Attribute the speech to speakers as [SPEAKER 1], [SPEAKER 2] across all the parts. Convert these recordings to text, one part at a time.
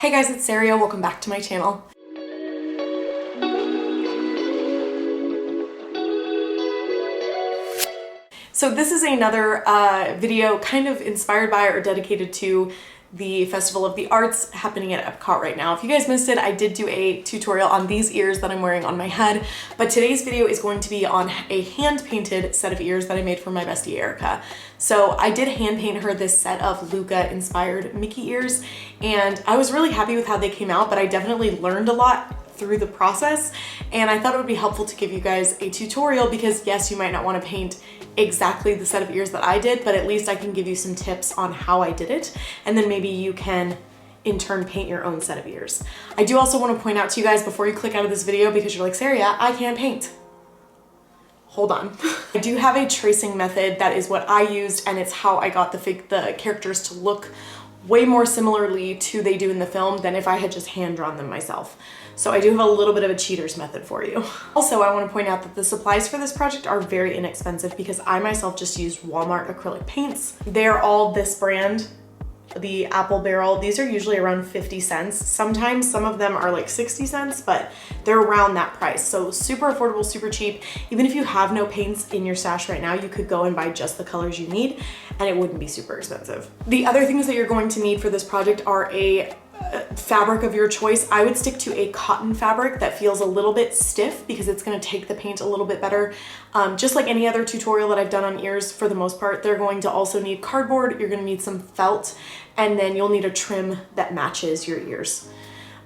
[SPEAKER 1] Hey guys, it's Saria. Welcome back to my channel. So this is another video kind of inspired by or dedicated to the Festival of the Arts happening at Epcot right now. If you guys missed it, I did do a tutorial on these ears that I'm wearing on my head, but today's video is going to be on a hand-painted set of ears that I made for my bestie Erica. So I did hand paint her this set of Luca inspired Mickey ears, and I was really happy with how they came out, but I definitely learned a lot through the process, and I thought it would be helpful to give you guys a tutorial because yes, you might not want to paint exactly the set of ears that I did, but at least I can give you some tips on how I did it, and then maybe you can in turn paint your own set of ears. I do also want to point out to you guys before you click out of this video, because you're like, Saria, I can't paint. Hold on. I do have a tracing method that is what I used, and it's how I got the characters to look way more similarly to they do in the film than if I had just hand drawn them myself. So I do have a little bit of a cheater's method for you. Also, I want to point out that the supplies for this project are very inexpensive because I myself just used Walmart acrylic paints. They're all this brand, the apple barrel. These are usually around 50 cents. Sometimes some of them are like 60 cents, but they're around that price. So super affordable, super cheap. Even if you have no paints in your stash right now, you could go and buy just the colors you need and it wouldn't be super expensive. The other things that you're going to need for this project are a fabric of your choice. I would stick to a cotton fabric that feels a little bit stiff because it's going to take the paint a little bit better. Just like any other tutorial that I've done on ears, for the most part, they're going to also need cardboard, you're going to need some felt, and then you'll need a trim that matches your ears.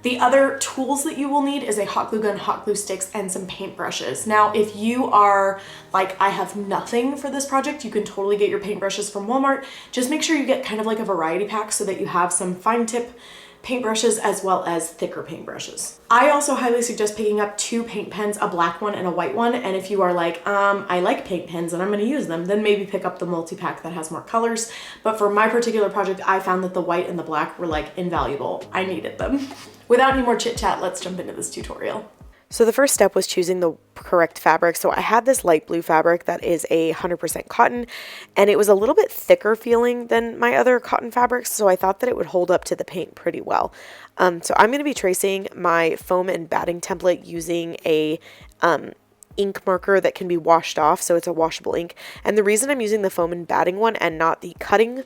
[SPEAKER 1] The other tools that you will need is a hot glue gun, hot glue sticks, and some paint brushes. Now, if you are like, I have nothing for this project, you can totally get your paint brushes from Walmart. Just make sure you get kind of like a variety pack so that you have some fine tip paintbrushes as well as thicker paintbrushes. I also highly suggest picking up 2 paint pens, a black one and a white one. And if you are like, I like paint pens and I'm gonna use them, then maybe pick up the multi-pack that has more colors. But for my particular project, I found that the white and the black were like invaluable. I needed them. Without any more chit chat, let's jump into this tutorial.
[SPEAKER 2] So the first step was choosing the correct fabric. So I had this light blue fabric that is 100% cotton, and it was a little bit thicker feeling than my other cotton fabrics, so I thought that it would hold up to the paint pretty well. So I'm going to be tracing my foam and batting template using a ink marker that can be washed off, so it's a washable ink. And the reason I'm using the foam and batting one and not the cutting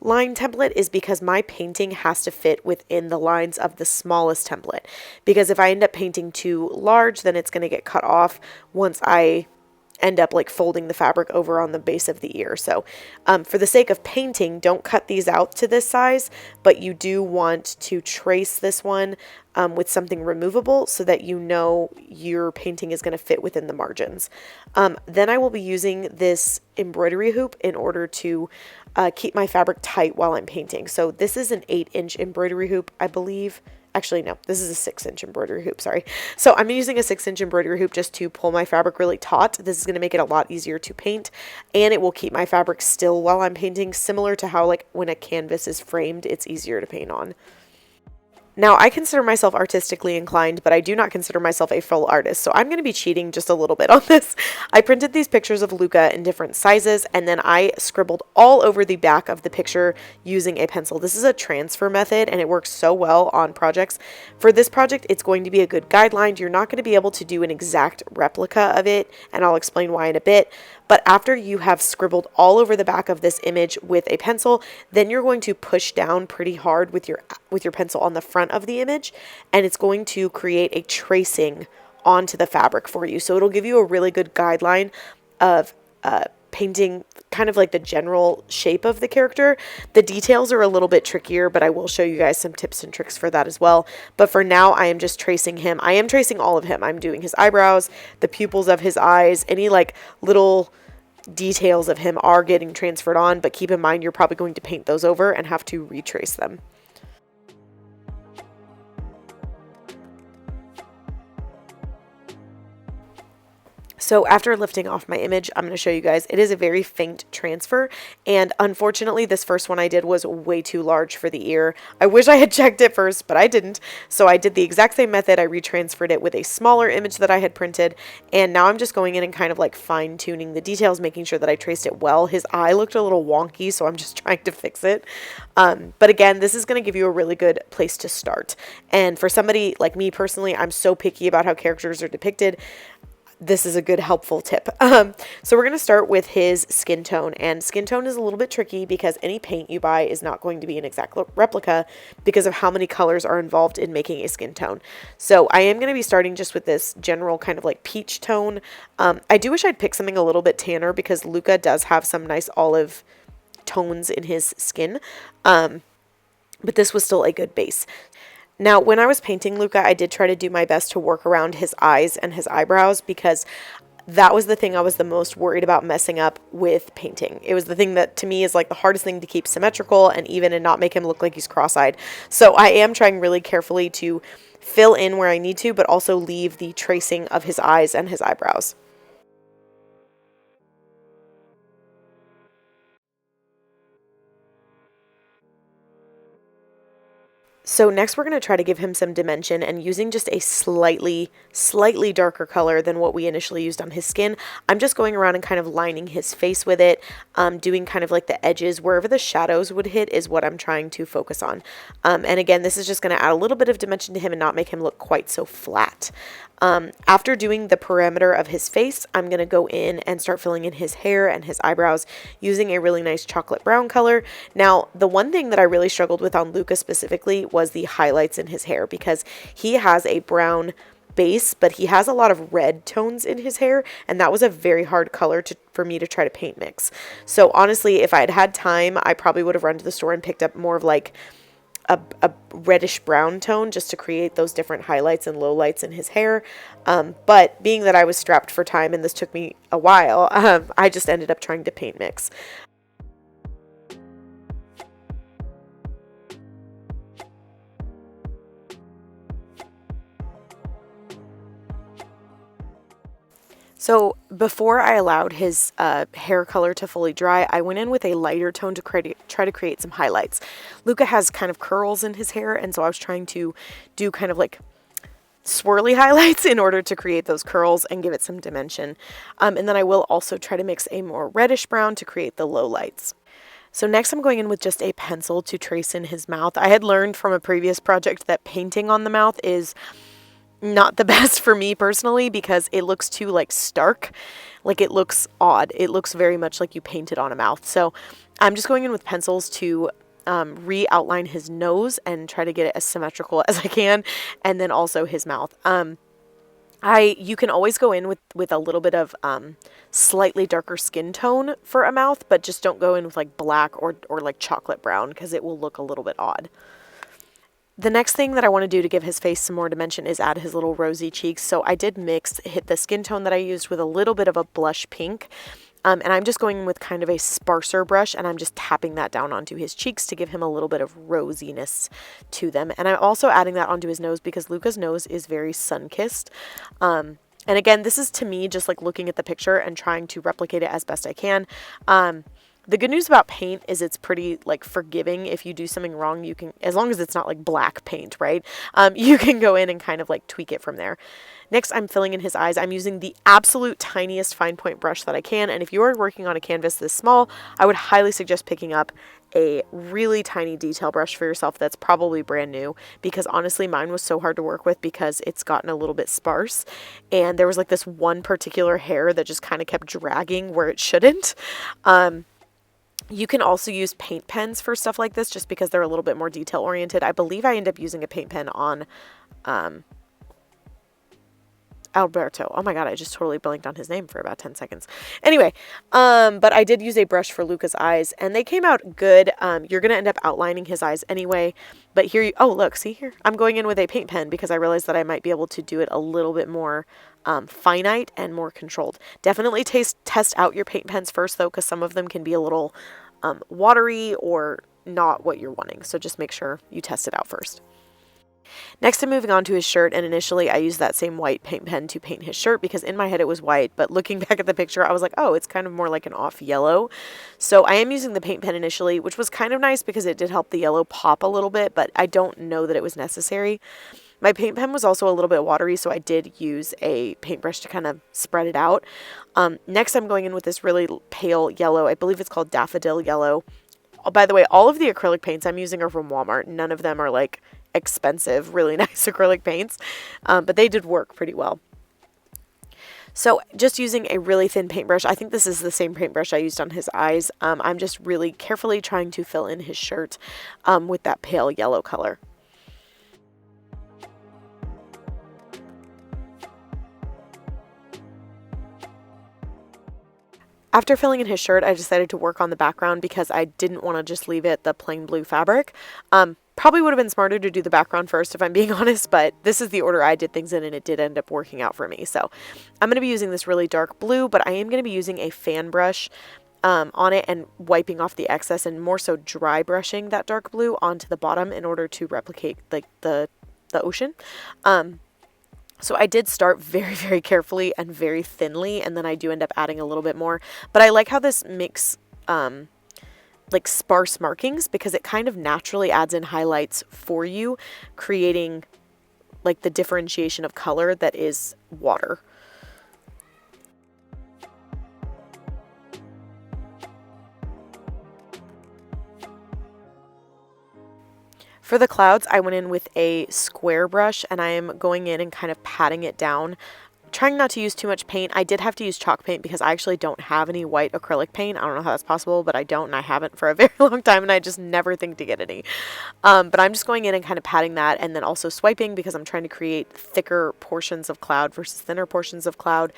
[SPEAKER 2] line template is because my painting has to fit within the lines of the smallest template, because if I end up painting too large, then it's going to get cut off once I end up like folding the fabric over on the base of the ear. So for the sake of painting, don't cut these out to this size, but you do want to trace this one with something removable so that you know your painting is going to fit within the margins. Then I will be using this embroidery hoop in order to keep my fabric tight while I'm painting. So this is an 8-inch embroidery hoop, I believe. Actually, no, this is a 6-inch embroidery hoop, sorry. So I'm using a 6-inch embroidery hoop just to pull my fabric really taut. This is going to make it a lot easier to paint, and it will keep my fabric still while I'm painting, similar to how like when a canvas is framed, it's easier to paint on. Now, I consider myself artistically inclined, but I do not consider myself a full artist, so I'm going to be cheating just a little bit on this. I printed these pictures of Luca in different sizes, and then I scribbled all over the back of the picture using a pencil. This is a transfer method, and it works so well on projects. For this project, it's going to be a good guideline. You're not going to be able to do an exact replica of it, and I'll explain why in a bit. But after you have scribbled all over the back of this image with a pencil, then you're going to push down pretty hard with your pencil on the front of the image, and it's going to create a tracing onto the fabric for you. So it'll give you a really good guideline of painting kind of like the general shape of the character. The details are a little bit trickier, but I will show you guys some tips and tricks for that as well. But for now, I am just tracing him. I am tracing all of him. I'm doing his eyebrows, the pupils of his eyes, any like little details of him are getting transferred on, but keep in mind you're probably going to paint those over and have to retrace them. So after lifting off my image, I'm going to show you guys, it is a very faint transfer. And unfortunately, this first one I did was way too large for the ear. I wish I had checked it first, but I didn't. So I did the exact same method. I retransferred it with a smaller image that I had printed. And now I'm just going in and kind of like fine tuning the details, making sure that I traced it well. His eye looked a little wonky, so I'm just trying to fix it. But again, this is going to give you a really good place to start. And for somebody like me personally, I'm so picky about how characters are depicted. This is a good helpful tip. So we're going to start with his skin tone, and skin tone is a little bit tricky because any paint you buy is not going to be an exact replica because of how many colors are involved in making a skin tone. So I am going to be starting just with this general kind of like peach tone. I do wish I'd pick something a little bit tanner because Luca does have some nice olive tones in his skin. But this was still a good base. Now, when I was painting Luca, I did try to do my best to work around his eyes and his eyebrows because that was the thing I was the most worried about messing up with painting. It was the thing that to me is like the hardest thing to keep symmetrical and even and not make him look like he's cross-eyed. So I am trying really carefully to fill in where I need to, but also leave the tracing of his eyes and his eyebrows. So next we're going to try to give him some dimension, and using just a slightly darker color than what we initially used on his skin, I'm just going around and kind of lining his face with it, doing kind of like the edges, wherever the shadows would hit is what I'm trying to focus on. And again, this is just going to add a little bit of dimension to him and not make him look quite so flat. After doing the perimeter of his face, I'm going to go in and start filling in his hair and his eyebrows using a really nice chocolate brown color. Now, the one thing that I really struggled with on Luca specifically was the highlights in his hair because he has a brown base, but he has a lot of red tones in his hair, and that was a very hard color for me to try to paint mix. So honestly, if I had had time, I probably would have run to the store and picked up more of like a reddish brown tone just to create those different highlights and lowlights in his hair. But being that I was strapped for time and this took me a while, I just ended up trying to paint mix. So before I allowed his hair color to fully dry, I went in with a lighter tone to try to create some highlights. Luca has kind of curls in his hair, and so I was trying to do kind of like swirly highlights in order to create those curls and give it some dimension. And then I will also try to mix a more reddish brown to create the low lights. So next I'm going in with just a pencil to trace in his mouth. I had learned from a previous project that painting on the mouth is not the best for me personally because it looks too like stark, like it looks odd. It looks very much like you painted on a mouth. So I'm just going in with pencils to re-outline his nose and try to get it as symmetrical as I can, and then also his mouth. You can always go in with a little bit of slightly darker skin tone for a mouth, but just don't go in with like black or like chocolate brown because it will look a little bit odd. The next thing that I want to do to give his face some more dimension is add his little rosy cheeks. So I did hit the skin tone that I used with a little bit of a blush pink. And I'm just going with kind of a sparser brush, and I'm just tapping that down onto his cheeks to give him a little bit of rosiness to them. And I'm also adding that onto his nose because Luca's nose is very sun-kissed. And again, this is to me just like looking at the picture and trying to replicate it as best I can. The good news about paint is it's pretty like forgiving. If you do something wrong, you can, as long as it's not like black paint, right? You can go in and kind of like tweak it from there. Next, I'm filling in his eyes. I'm using the absolute tiniest fine point brush that I can. And if you are working on a canvas this small, I would highly suggest picking up a really tiny detail brush for yourself that's probably brand new, because honestly mine was so hard to work with because it's gotten a little bit sparse and there was like this one particular hair that just kind of kept dragging where it shouldn't. You can also use paint pens for stuff like this just because they're a little bit more detail oriented. I believe I end up using a paint pen on Alberto. Oh my god, I just totally blanked on his name for about 10 seconds. Anyway, but I did use a brush for Luca's eyes and they came out good. You're going to end up outlining his eyes anyway, but here oh look, see here? I'm going in with a paint pen because I realized that I might be able to do it a little bit more finite and more controlled. Definitely test out your paint pens first though, because some of them can be a little watery or not what you're wanting. So just make sure you test it out first. Next, I'm moving on to his shirt, and initially I used that same white paint pen to paint his shirt because in my head it was white, but looking back at the picture, I was like, oh, it's kind of more like an off yellow. So I am using the paint pen initially, which was kind of nice because it did help the yellow pop a little bit, but I don't know that it was necessary. My paint pen was also a little bit watery, so I did use a paintbrush to kind of spread it out. Next, I'm going in with this really pale yellow. I believe it's called daffodil yellow. Oh, by the way, all of the acrylic paints I'm using are from Walmart. None of them are like expensive, really nice acrylic paints, but they did work pretty well. So just using a really thin paintbrush, I think this is the same paintbrush I used on his eyes. I'm just really carefully trying to fill in his shirt with that pale yellow color. After filling in his shirt, I decided to work on the background because I didn't want to just leave it the plain blue fabric. Probably would have been smarter to do the background first if I'm being honest, but this is the order I did things in and it did end up working out for me. So I'm going to be using this really dark blue, but I am going to be using a fan brush on it and wiping off the excess and more so dry brushing that dark blue onto the bottom in order to replicate like the ocean. So I did start very, very carefully and very thinly, and then I do end up adding a little bit more. But I like how this makes like sparse markings because it kind of naturally adds in highlights for you, creating like the differentiation of color that is water. For the clouds, I went in with a square brush and I am going in and kind of patting it down, trying not to use too much paint. I did have to use chalk paint because I actually don't have any white acrylic paint. I don't know how that's possible, but I don't, and I haven't for a very long time, and I just never think to get any. But I'm just going in and kind of patting that and then also swiping because I'm trying to create thicker portions of cloud versus thinner portions of cloud.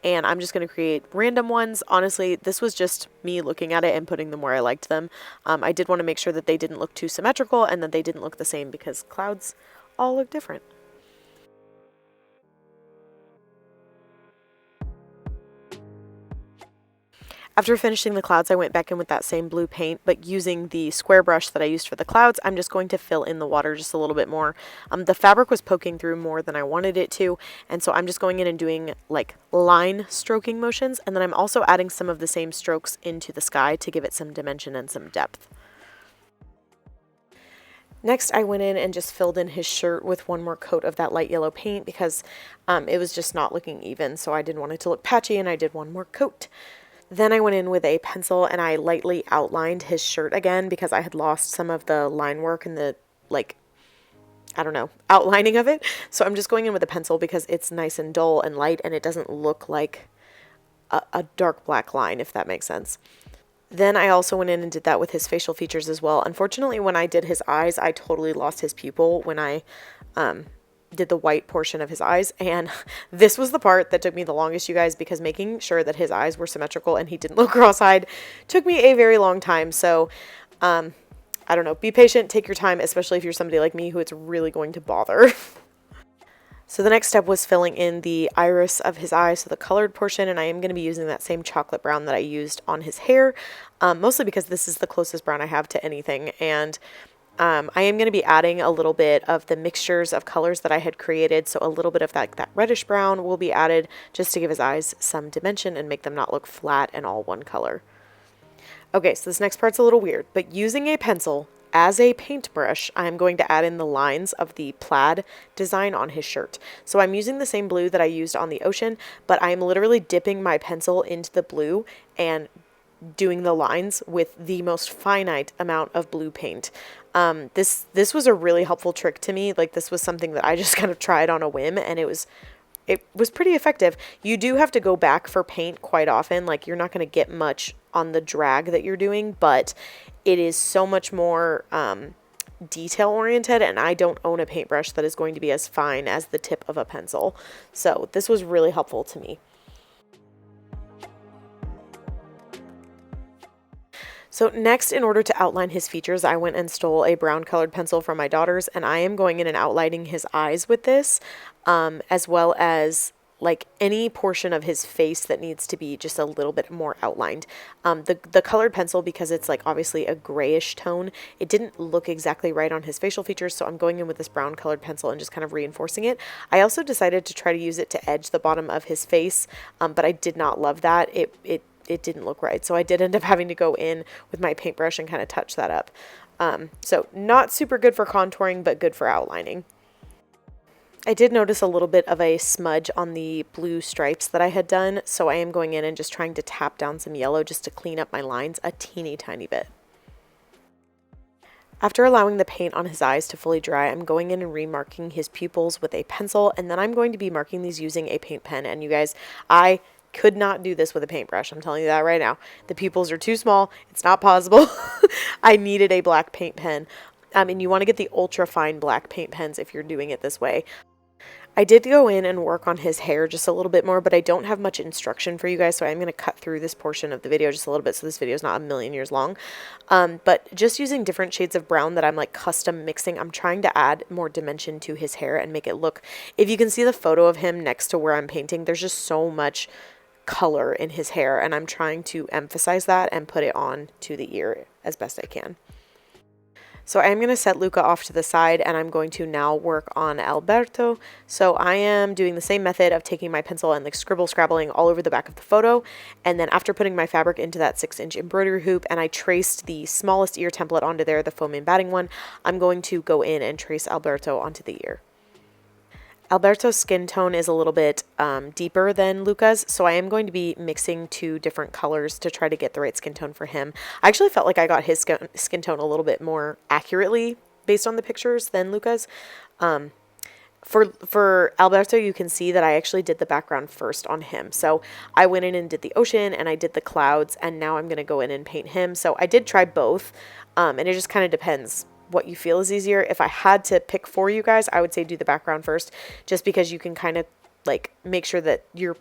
[SPEAKER 2] And I'm just going to create random ones. Honestly, this was just me looking at it and putting them where I liked them. I did want to make sure that they didn't look too symmetrical and that they didn't look the same because clouds all look different. After finishing the clouds, I went back in with that same blue paint, but using the square brush that I used for the clouds, I'm just going to fill in the water just a little bit more. The fabric was poking through more than I wanted it to, and so I'm just going in and doing like line stroking motions, and then I'm also adding some of the same strokes into the sky to give it some dimension and some depth. Next, I went in and just filled in his shirt with one more coat of that light yellow paint because it was just not looking even, so I didn't want it to look patchy, and I did one more coat. Then I went in with a pencil and I lightly outlined his shirt again because I had lost some of the line work and the, like, I don't know, outlining of it. So I'm just going in with a pencil because it's nice and dull and light and it doesn't look like a dark black line, if that makes sense. Then I also went in and did that with his facial features as well. Unfortunately, when I did his eyes, I totally lost his pupil when I did the white portion of his eyes, and this was the part that took me the longest, you guys, because making sure that his eyes were symmetrical and he didn't look cross-eyed took me a very long time. So I don't know, be patient, take your time, especially if you're somebody like me who it's really going to bother. So the next step was filling in the iris of his eye, so the colored portion, and I am going to be using that same chocolate brown that I used on his hair, mostly because this is the closest brown I have to anything, and I am going to be adding a little bit of the mixtures of colors that I had created, so a little bit of that reddish brown will be added just to give his eyes some dimension and make them not look flat and all one color. Okay, so this next part's a little weird, but using a pencil as a paintbrush, I'm going to add in the lines of the plaid design on his shirt. So I'm using the same blue that I used on the ocean, but I'm literally dipping my pencil into the blue and doing the lines with the most finite amount of blue paint. This was a really helpful trick to me. Like, this was something that I just kind of tried on a whim, and it was pretty effective. You do have to go back for paint quite often. Like, you're not going to get much on the drag that you're doing, but it is so much more detail oriented, and I don't own a paintbrush that is going to be as fine as the tip of a pencil. So this was really helpful to me. So next, in order to outline his features, I went and stole a brown colored pencil from my daughter's, and I am going in and outlining his eyes with this, as well as like any portion of his face that needs to be just a little bit more outlined. The colored pencil, because it's like obviously a grayish tone, it didn't look exactly right on his facial features, so I'm going in with this brown colored pencil and just kind of reinforcing it. I also decided to try to use it to edge the bottom of his face, but I did not love that. It didn't look right, so I did end up having to go in with my paintbrush and kind of touch that up. So not super good for contouring, but good for outlining. I did notice a little bit of a smudge on the blue stripes that I had done, so I am going in and just trying to tap down some yellow just to clean up my lines a teeny tiny bit. After allowing the paint on his eyes to fully dry, I'm going in and remarking his pupils with a pencil, and then I'm going to be marking these using a paint pen. And you guys, I could not do this with a paintbrush. I'm telling you that right now. The pupils are too small. It's not possible. I needed a black paint pen. And you want to get the ultra fine black paint pens if you're doing it this way. I did go in and work on his hair just a little bit more, but I don't have much instruction for you guys, so I'm going to cut through this portion of the video just a little bit so this video is not a million years long. But just using different shades of brown that I'm like custom mixing, I'm trying to add more dimension to his hair and make it look, if you can see the photo of him next to where I'm painting, there's just so much color in his hair, and I'm trying to emphasize that and put it on to the ear as best I can. So I am going to set Luca off to the side, and I'm going to now work on Alberto. So I am doing the same method of taking my pencil and like scrabbling all over the back of the photo. And then after putting my fabric into that 6-inch embroidery hoop, and I traced the smallest ear template onto there, the foam and batting one, I'm going to go in and trace Alberto onto the ear. Alberto's skin tone is a little bit deeper than Luca's, so I am going to be mixing two different colors to try to get the right skin tone for him. I actually felt like I got his skin tone a little bit more accurately based on the pictures than Luca's. For Alberto, you can see that I actually did the background first on him. So I went in and did the ocean, and I did the clouds, and now I'm going to go in and paint him. So I did try both, and it just kind of depends what you feel is easier. If I had to pick for you guys, I would say do the background first, just because you can kind of like make sure that your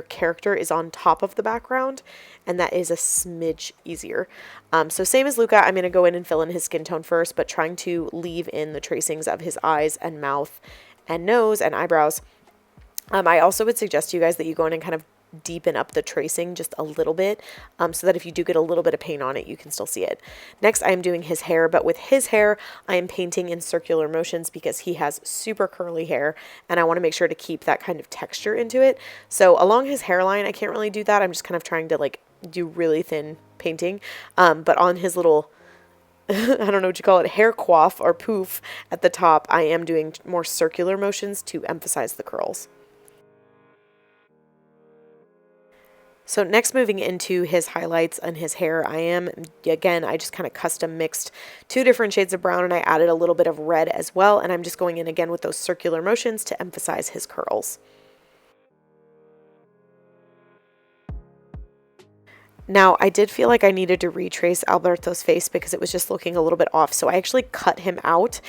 [SPEAKER 2] character is on top of the background, and that is a smidge easier. So same as Luca, I'm going to go in and fill in his skin tone first, but trying to leave in the tracings of his eyes and mouth and nose and eyebrows. I also would suggest to you guys that you go in and kind of deepen up the tracing just a little bit, so that if you do get a little bit of paint on it, you can still see it. Next, I am doing his hair, but with his hair, I am painting in circular motions because he has super curly hair, and I want to make sure to keep that kind of texture into it. So along his hairline, I can't really do that. I'm just kind of trying to like do really thin painting, but on his little I don't know what you call it, hair coif or poof at the top, I am doing more circular motions to emphasize the curls. So next, moving into his highlights and his hair, I just kind of custom mixed two different shades of brown, and I added a little bit of red as well, and I'm just going in again with those circular motions to emphasize his curls. Now, I did feel like I needed to retrace Alberto's face because it was just looking a little bit off, so I actually cut him out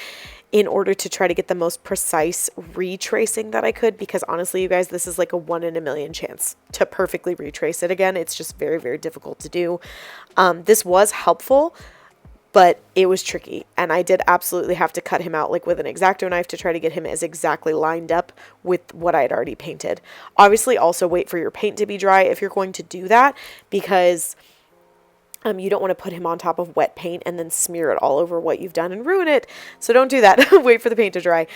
[SPEAKER 2] in order to try to get the most precise retracing that I could, because honestly, you guys, this is like a 1 in a million chance to perfectly retrace it again. It's just very, very difficult to do. This was helpful, but it was tricky, and I did absolutely have to cut him out like with an X-Acto knife to try to get him as exactly lined up with what I had already painted. Obviously, also wait for your paint to be dry if you're going to do that, because you don't want to put him on top of wet paint and then smear it all over what you've done and ruin it. So don't do that. Wait for the paint to dry.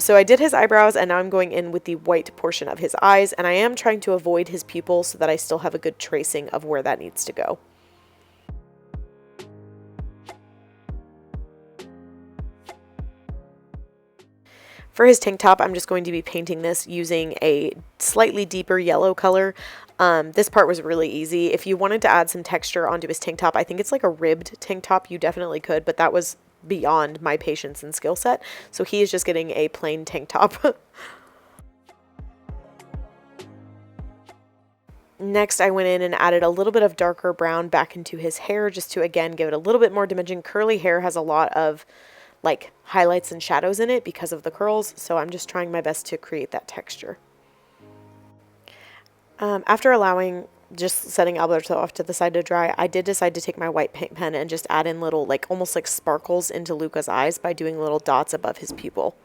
[SPEAKER 2] So I did his eyebrows, and now I'm going in with the white portion of his eyes, and I am trying to avoid his pupils so that I still have a good tracing of where that needs to go. For his tank top, I'm just going to be painting this using a slightly deeper yellow color. This part was really easy. If you wanted to add some texture onto his tank top, I think it's like a ribbed tank top, you definitely could, but that was beyond my patience and skill set. So he is just getting a plain tank top. Next, I went in and added a little bit of darker brown back into his hair just to, again, give it a little bit more dimension. Curly hair has a lot of like highlights and shadows in it because of the curls, so I'm just trying my best to create that texture. After setting Alberto off to the side to dry, I did decide to take my white paint pen and just add in little, like almost like sparkles into Luca's eyes by doing little dots above his pupil.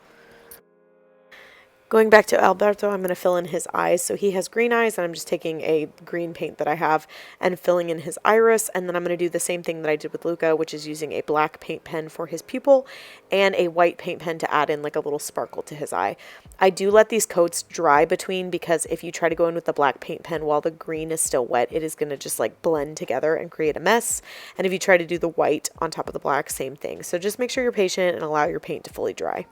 [SPEAKER 2] Going back to Alberto, I'm going to fill in his eyes. So he has green eyes, and I'm just taking a green paint that I have and filling in his iris. And then I'm going to do the same thing that I did with Luca, which is using a black paint pen for his pupil and a white paint pen to add in like a little sparkle to his eye. I do let these coats dry between, because if you try to go in with the black paint pen while the green is still wet, it is going to just like blend together and create a mess. And if you try to do the white on top of the black, same thing. So just make sure you're patient and allow your paint to fully dry.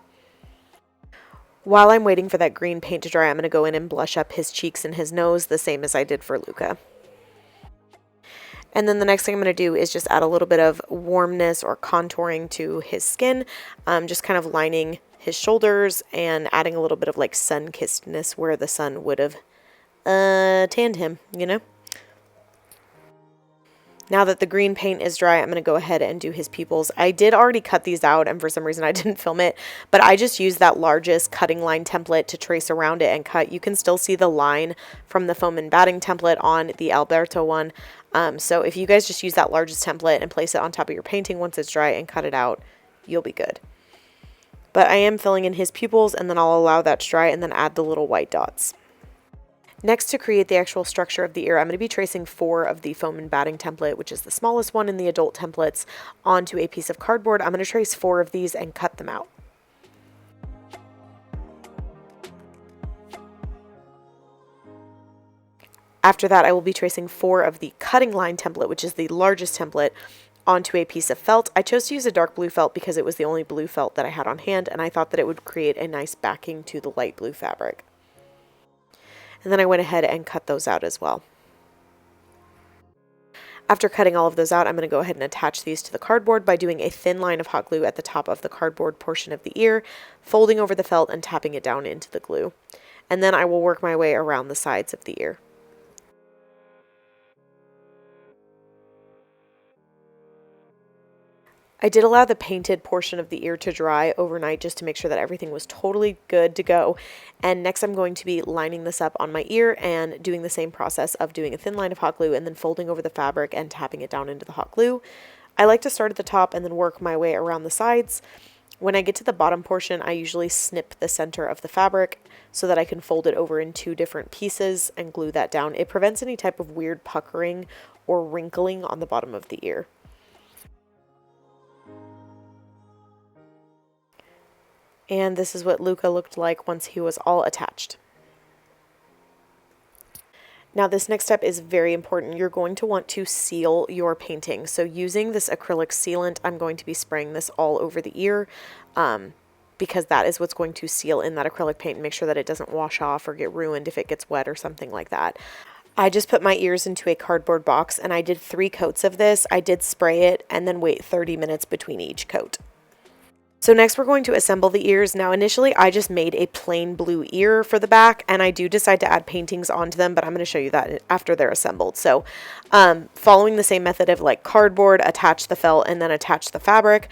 [SPEAKER 2] While I'm waiting for that green paint to dry, I'm going to go in and blush up his cheeks and his nose, the same as I did for Luca. And then the next thing I'm going to do is just add a little bit of warmness or contouring to his skin, just kind of lining his shoulders and adding a little bit of like sun-kissedness where the sun would have tanned him, you know? Now that the green paint is dry, I'm going to go ahead and do his pupils. I did already cut these out, and for some reason I didn't film it, but I just used that largest cutting line template to trace around it and cut. You can still see the line from the foam and batting template on the Alberto one. So if you guys just use that largest template and place it on top of your painting once it's dry and cut it out, you'll be good. But I am filling in his pupils, and then I'll allow that to dry and then add the little white dots. Next, to create the actual structure of the ear, I'm going to be tracing 4 of the foam and batting template, which is the smallest one in the adult templates, onto a piece of cardboard. I'm going to trace 4 of these and cut them out. After that, I will be tracing 4 of the cutting line template, which is the largest template, onto a piece of felt. I chose to use a dark blue felt because it was the only blue felt that I had on hand, and I thought that it would create a nice backing to the light blue fabric. And then I went ahead and cut those out as well. After cutting all of those out, I'm going to go ahead and attach these to the cardboard by doing a thin line of hot glue at the top of the cardboard portion of the ear, folding over the felt and tapping it down into the glue. And then I will work my way around the sides of the ear. I did allow the painted portion of the ear to dry overnight just to make sure that everything was totally good to go. And next I'm going to be lining this up on my ear and doing the same process of doing a thin line of hot glue and then folding over the fabric and tapping it down into the hot glue. I like to start at the top and then work my way around the sides. When I get to the bottom portion, I usually snip the center of the fabric so that I can fold it over in 2 different pieces and glue that down. It prevents any type of weird puckering or wrinkling on the bottom of the ear. And this is what Luca looked like once he was all attached. Now this next step is very important. You're going to want to seal your painting. So using this acrylic sealant, I'm going to be spraying this all over the ear because that is what's going to seal in that acrylic paint and make sure that it doesn't wash off or get ruined if it gets wet or something like that. I just put my ears into a cardboard box and I did 3 coats of this. I did spray it and then wait 30 minutes between each coat. So next we're going to assemble the ears. Now initially I just made a plain blue ear for the back, and I do decide to add paintings onto them, but I'm going to show you that after they're assembled. So following the same method of like cardboard, attach the felt and then attach the fabric,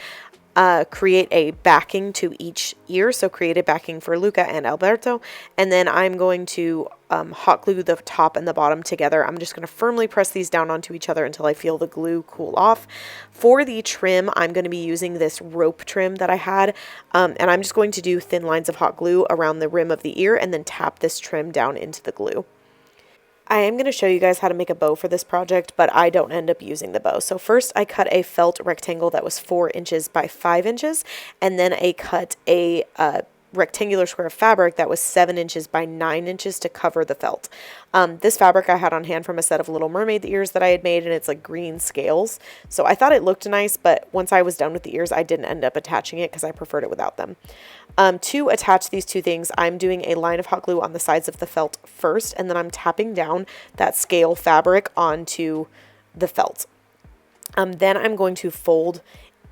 [SPEAKER 2] create a backing to each ear. So create a backing for Luca and Alberto, and then I'm going to hot glue the top and the bottom together. I'm just going to firmly press these down onto each other until I feel the glue cool off. For the trim, I'm going to be using this rope trim that I had, and I'm just going to do thin lines of hot glue around the rim of the ear and then tap this trim down into the glue. I am going to show you guys how to make a bow for this project, but I don't end up using the bow. So first I cut a felt rectangle that was 4 inches by 5 inches, and then I cut a rectangular square of fabric that was 7 inches by 9 inches to cover the felt. This fabric I had on hand from a set of Little Mermaid ears that I had made, and it's like green scales. So I thought it looked nice, but once I was done with the ears, I didn't end up attaching it because I preferred it without them. To attach these 2 things, I'm doing a line of hot glue on the sides of the felt first, and then I'm tapping down that scale fabric onto the felt. Then I'm going to fold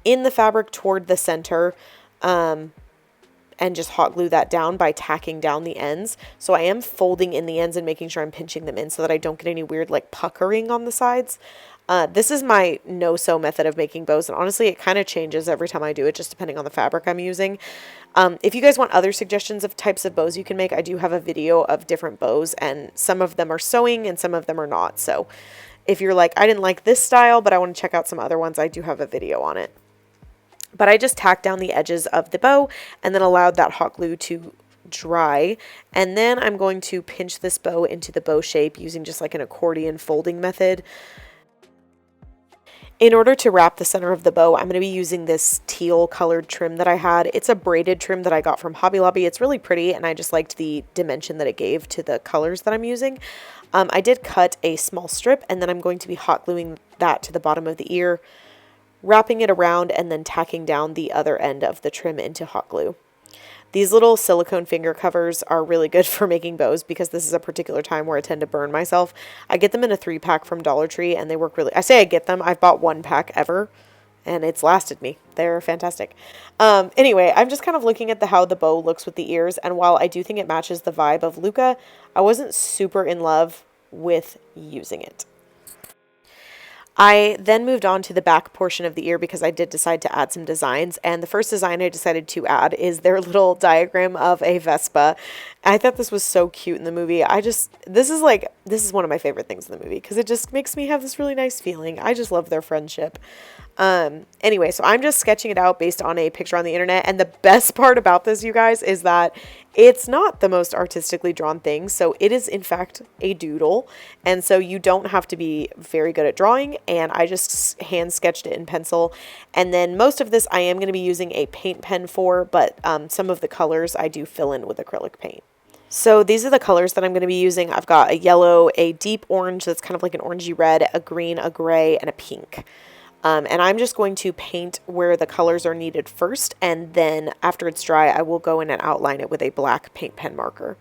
[SPEAKER 2] in the fabric toward the center, and just hot glue that down by tacking down the ends. So I am folding in the ends and making sure I'm pinching them in so that I don't get any weird like puckering on the sides. This is my no-sew method of making bows, and honestly it kind of changes every time I do it, just depending on the fabric I'm using. If you guys want other suggestions of types of bows you can make, I do have a video of different bows, and some of them are sewing and some of them are not. So if you're like, I didn't like this style, but I want to check out some other ones, I do have a video on it. But I just tacked down the edges of the bow and then allowed that hot glue to dry. And then I'm going to pinch this bow into the bow shape using just like an accordion folding method. In order to wrap the center of the bow, I'm going to be using this teal colored trim that I had. It's a braided trim that I got from Hobby Lobby. It's really pretty, and I just liked the dimension that it gave to the colors that I'm using. I did cut a small strip, and then I'm going to be hot gluing that to the bottom of the ear, wrapping it around, and then tacking down the other end of the trim into hot glue. These little silicone finger covers are really good for making bows because this is a particular time where I tend to burn myself. I get them in a 3-pack from Dollar Tree, and they work really... I say I get them. I've bought 1 pack ever, and it's lasted me. They're fantastic. Anyway, I'm just kind of looking at how the bow looks with the ears, and while I do think it matches the vibe of Luca, I wasn't super in love with using it. I then moved on to the back portion of the ear because I did decide to add some designs, and the first design I decided to add is their little diagram of a Vespa. I thought this was so cute in the movie. This is one of my favorite things in the movie because it just makes me have this really nice feeling. I just love their friendship. Anyway, so I'm just sketching it out based on a picture on the internet, and the best part about this, you guys, is that it's not the most artistically drawn thing. So it is in fact a doodle, and so you don't have to be very good at drawing, and I just hand sketched it in pencil. And then most of this I am going to be using a paint pen for, but some of the colors I do fill in with acrylic paint. So these are the colors that I'm going to be using. I've got a yellow, a deep orange that's kind of like an orangey red, a green, a gray, and a pink. And I'm just going to paint where the colors are needed first, and then after it's dry, I will go in and outline it with a black paint pen marker.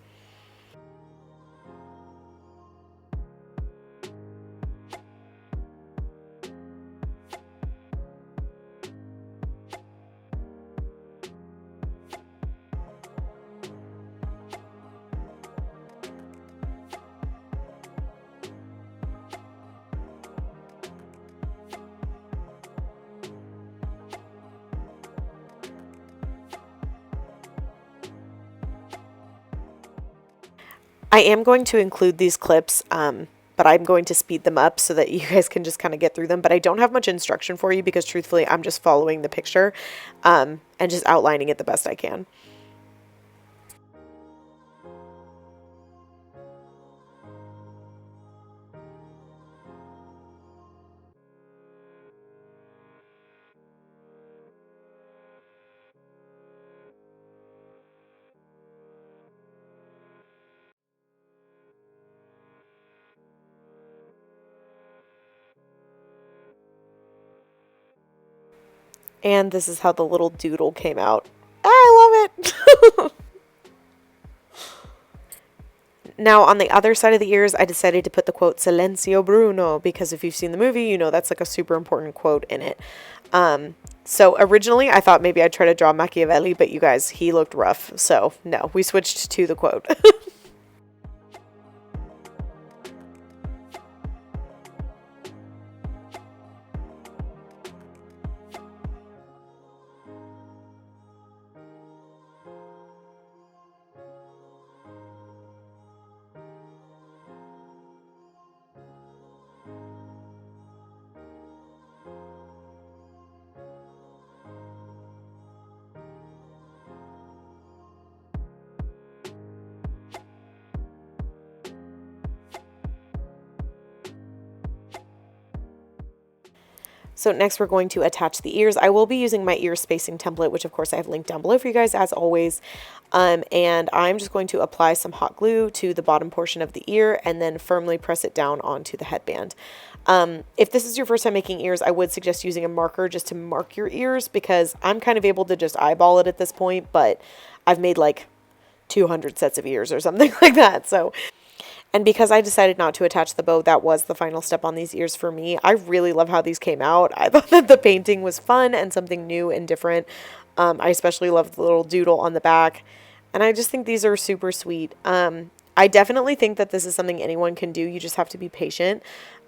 [SPEAKER 2] I am going to include these clips, but I'm going to speed them up so that you guys can just kind of get through them. But I don't have much instruction for you because truthfully, I'm just following the picture and just outlining it the best I can. And this is how the little doodle came out. I love it! Now, on the other side of the ears, I decided to put the quote, Silencio Bruno, because if you've seen the movie, you know that's like a super important quote in it. So originally, I thought maybe I'd try to draw Machiavelli, but you guys, he looked rough. So, no, we switched to the quote. So next we're going to attach the ears. I will be using my ear spacing template, which of course I have linked down below for you guys as always. And I'm just going to apply some hot glue to the bottom portion of the ear and then firmly press it down onto the headband. If this is your first time making ears, I would suggest using a marker just to mark your ears because I'm kind of able to just eyeball it at this point, but I've made like 200 sets of ears or something like that. And because I decided not to attach the bow, that was the final step on these ears for me. I really love how these came out. I thought that the painting was fun and something new and different. I especially love the little doodle on the back. And I just think these are super sweet. I definitely think that this is something anyone can do. You just have to be patient.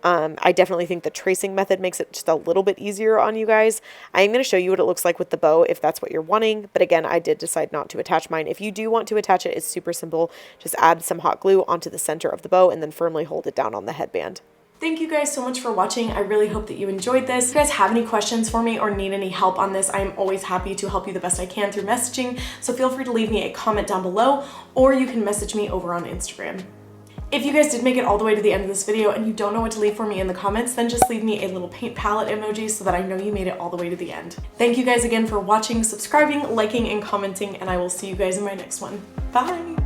[SPEAKER 2] I definitely think the tracing method makes it just a little bit easier on you guys. I am going to show you what it looks like with the bow if that's what you're wanting. But again, I did decide not to attach mine. If you do want to attach it, it's super simple. Just add some hot glue onto the center of the bow and then firmly hold it down on the headband.
[SPEAKER 1] Thank you guys so much for watching. I really hope that you enjoyed this. If you guys have any questions for me or need any help on this, I am always happy to help you the best I can through messaging, so feel free to leave me a comment down below, or you can message me over on Instagram. If you guys did make it all the way to the end of this video and you don't know what to leave for me in the comments, then just leave me a little paint palette emoji so that I know you made it all the way to the end. Thank you guys again for watching, subscribing, liking, and commenting, and I will see you guys in my next one. Bye!